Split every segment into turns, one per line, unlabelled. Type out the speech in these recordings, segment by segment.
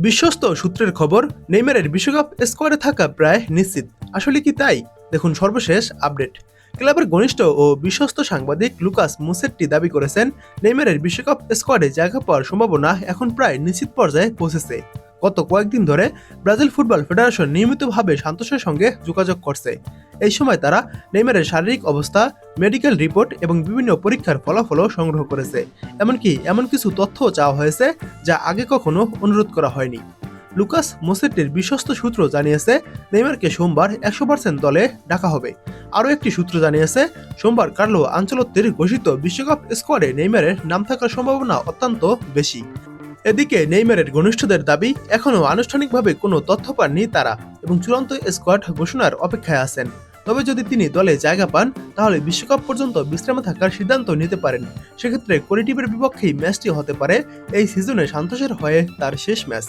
বিশ্বস্ত সূত্রের খবর, নেইমারের বিশ্বকাপ স্কোয়াডে থাকা প্রায় নিশ্চিত। আসলে কি তাই? দেখুন সর্বশেষ আপডেট। ক্লাবের ঘনিষ্ঠ ও বিশ্বস্ত সাংবাদিক লুকাস মুসেট্টি দাবি করেছেন, নেইমারের বিশ্বকাপ স্কোয়াডে জায়গা পাওয়ার সম্ভাবনা এখন প্রায় নিশ্চিত পর্যায়ে পৌঁছেছে। গত কয়েকদিন ধরে ব্রাজিল ফুটবল ফেডারেশন নিয়মিতভাবে সান্তোসের সঙ্গে যোগাযোগ করছে। এই সময় তারা নেইমারের শারীরিক অবস্থা, মেডিকেল রিপোর্ট এবং বিভিন্ন পরীক্ষার ফলাফলও সংগ্রহ করেছে। এমনকি এমন কিছু তথ্য চাওয়া হয়েছে যা আগে কখনো অনুরোধ করা হয়নি। লুকাস মোসেট্টির বিশ্বস্ত সূত্র জানিয়েছে, নেইমারকে সোমবার 100% দলে ডাকা হবে। আরও একটি সূত্র জানিয়েছে, সোমবার কার্লো আনচেলত্তির ঘোষিত বিশ্বকাপ স্কোয়াডে নেইমারের নাম থাকার সম্ভাবনা অত্যন্ত বেশি। এদিকে নেইমারের ঘনিষ্ঠদের দাবি, এখনও আনুষ্ঠানিকভাবে কোনো তথ্য পাননি তারা এবং চূড়ান্ত স্কোয়াড ঘোষণার অপেক্ষায় আছেন। তবে যদি তিনি দলে জায়গা পান, তাহলে বিশ্বকাপ পর্যন্ত বিশ্রামে থাকার সিদ্ধান্ত নিতে পারেন। সেক্ষেত্রে করিটিভের বিপক্ষেই ম্যাচটি হতে পারে এই সিজনে সান্তোসের হয়ে তার শেষ ম্যাচ।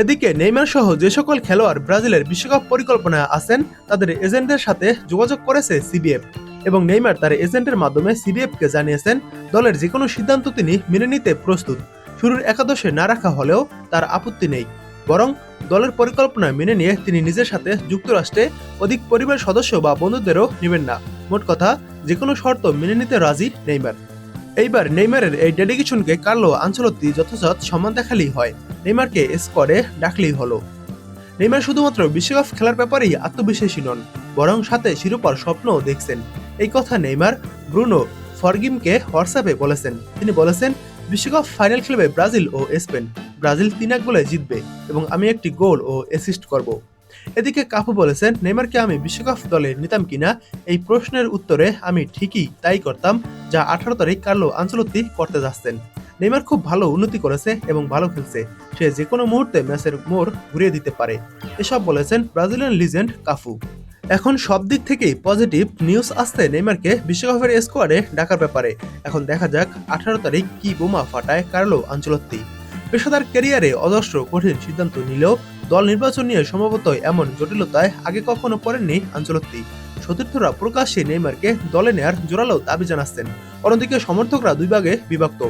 এদিকে নেইমার সহ যে সকল খেলোয়াড় ব্রাজিলের বিশ্বকাপ পরিকল্পনায় আছেন, তাদের এজেন্টদের সাথে যোগাযোগ করেছে সিবিএফ এবং নেইমার তার এজেন্টের মাধ্যমে সিবিএফকে জানিয়েছেন, দলের যে কোনো সিদ্ধান্ত তিনি মেনে নিতে প্রস্তুত। শুরুর একাদশে না রাখা হলেও তার আপত্তি নেই, বরং দলের পরিকল্পনা মেনে নিয়ে তিনি নিজের সাথে যুক্তরাষ্ট্রে অধিক পরিবার সদস্য বা বন্ধুদেরও নেবেন না। মোট কথা, যে কোনো শর্ত মেনে নিতে রাজি নেইমার। এইবার নেইমারের এই ডেডিকেশনকে কার্লো আনচেলত্তি যথাযথ সম্মান দেখালেই হয়। নেইমারকে স্কোয়াডে ডাকলেই হলো। নেইমার শুধুমাত্র বিশ্বকাপ খেলার ব্যাপারেই আত্মবিশ্বাসী নন, বরং সাথে শিরোপার স্বপ্নও দেখছেন। এই কথা নেইমার ব্রুনো ফরগিমকে হোয়াটসঅ্যাপে বলেছেন। তিনি বলেছেন, বিশ্বকাপ ফাইনাল খেলবে ব্রাজিল ও স্পেন। ব্রাজিল 3-1 গোলে জিতবে এবং আমি একটি গোল ও অ্যাসিস্ট করব। এদিকে কাফু বলেছেন, নেইমারকে আমি বিশ্বকাপ দলে নিতাম কিনা এই প্রশ্নের উত্তরে আমি ঠিকই তাই করতাম যা 18 তারিখ কার্লো আনচেলত্তি করতে যাচ্ছেন। নেইমার খুব ভালো উন্নতি করেছে এবং ভালো খেলছে। সে যে কোনো মুহূর্তে ম্যাচের মোড় ঘুরিয়ে দিতে পারে। এসব বলেছেন ব্রাজিলিয়ান লিজেন্ড কাফু। এখন সব দিক থেকেই পজিটিভ নিউজ আসছে নেইমারকে বিশ্বকাপের স্কোয়াডে ডাকার ব্যাপারে। এখন দেখা যাক 18 তারিখ কি বোমা ফাটায় কার্লো আনচেলত্তি। পেশাদার ক্যারিয়ারে অজস্র কঠিন সিদ্ধান্ত নিলেও দল নির্বাচন নিয়ে সম্ভবত এমন জটিলতায় আগে কখনো পড়েননি আনচেলত্তি। সতীর্থরা প্রকাশ্যে নেইমারকে দলে নেয়ার জোরালো দাবি জানাচ্ছেন। অন্যদিকে সমর্থকরা দুই ভাগে বিভক্ত।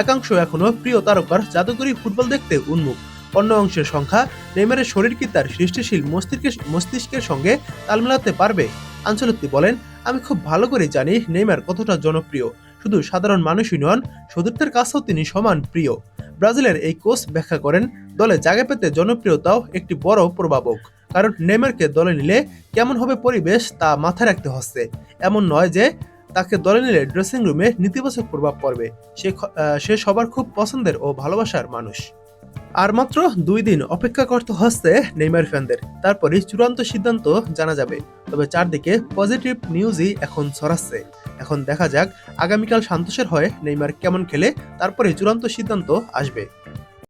একাংশ এখনো প্রিয় তারকার জাদুকরী ফুটবল দেখতে উন্মুখ। অন্য অংশের সংখ্যা, নেইমারের শরীর কি তার সৃষ্টিশীল মস্তিষ্কের সঙ্গে তাল মেলাতে পারবে? আনচেলত্তি বলেন, আমি খুব ভালো করে জানি নেইমার কতটা জনপ্রিয়। শুধু সাধারণ মানুষই নন, সতীর্থের কাছেও তিনি সমান প্রিয়। ব্রাজিলের এই কোচ ব্যাখ্যা করেন, দলে জায়গা পেতে জনপ্রিয়তাও একটি বড় প্রভাবক। কারণ নেইমারকে দলে নিলে কেমন হবে পরিবেশ তা মাথায় রাখতে হচ্ছে। এমন নয় যে তাকে দলে নিলে ড্রেসিং রুমে নেতিবাচক প্রভাব পড়বে। সে সবার খুব পছন্দের ও ভালোবাসার মানুষ। আর মাত্র 2 দিন অপেক্ষা করতে হচ্ছে নেইমার ফ্যানদের, তারপরই চূড়ান্ত সিদ্ধান্ত জানা যাবে। তবে চারদিকে পজিটিভ নিউজই এখন ছড়াচ্ছে। এখন দেখা যাক আগামীকাল সান্তোসের হয়ে নেইমার কেমন খেলে, তারপরে চূড়ান্ত সিদ্ধান্ত আসবে।